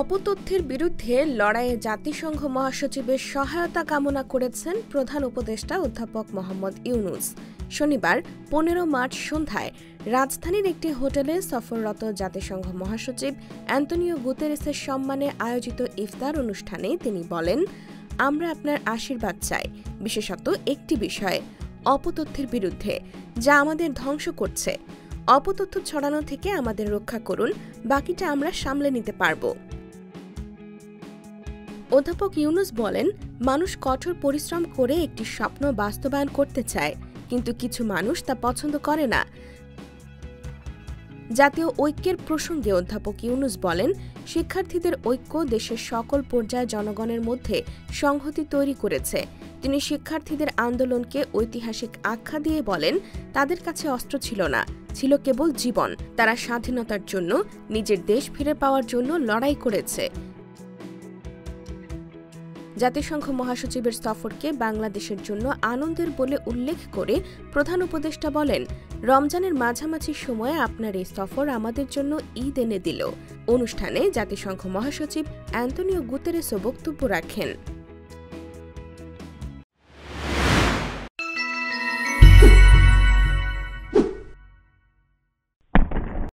অপতথ্যের বিরুদ্ধে লড়াইয়ে জাতিসংঘ মহাসচিবের সহায়তা কামনা করেছেন প্রধান উপদেষ্টা অধ্যাপক মোহাম্মদ ইউনূস। শনিবার ১৫ মার্চ সন্ধ্যায় রাজধানীর একটি হোটেলে সফররত জাতিসংঘ মহাসচিব অ্যান্তোনিও গুতেরেসের সম্মানে আয়োজিত ইফতার অনুষ্ঠানে তিনি বলেন, আমরা আপনার আশীর্বাদ চাই, বিশেষত একটি বিষয়ে, অপতথ্যের বিরুদ্ধে, যা আমাদের ধ্বংস করছে। অপতথ্য ছড়ানো থেকে আমাদের রক্ষা করুন, বাকিটা আমরা সামলে নিতে পারব। অধ্যাপক ইউনূস বলেন, মানুষ কঠোর পরিশ্রম করে একটি স্বপ্ন বাস্তবায়ন করতে চায়, কিন্তু কিছু মানুষ তা পছন্দ করে না। জাতীয় ঐক্যের প্রসঙ্গে অধ্যাপক ইউনূস বলেন, শিক্ষার্থীদের ঐক্য দেশের সকল পর্যায়ে জনগণের মধ্যে সংহতি তৈরি করেছে। তিনি শিক্ষার্থীদের আন্দোলনকে ঐতিহাসিক আখ্যা দিয়ে বলেন, তাদের কাছে অস্ত্র ছিল না, ছিল কেবল জীবন। তারা স্বাধীনতার জন্য, নিজের দেশ ফিরে পাওয়ার জন্য লড়াই করেছে। জাতিসংঘ মহাসচিবের সফরকে বাংলাদেশের জন্য আনন্দের বলে উল্লেখ করে প্রধান উপদেষ্টা বলেন, রমজানের মাঝামাঝি সময়ে আপনার এই সফর আমাদের জন্য ঈদ এনে দিল। অনুষ্ঠানে জাতিসংঘ মহাসচিব অ্যান্তোনিও গুতেরেসও বক্তব্য রাখেন।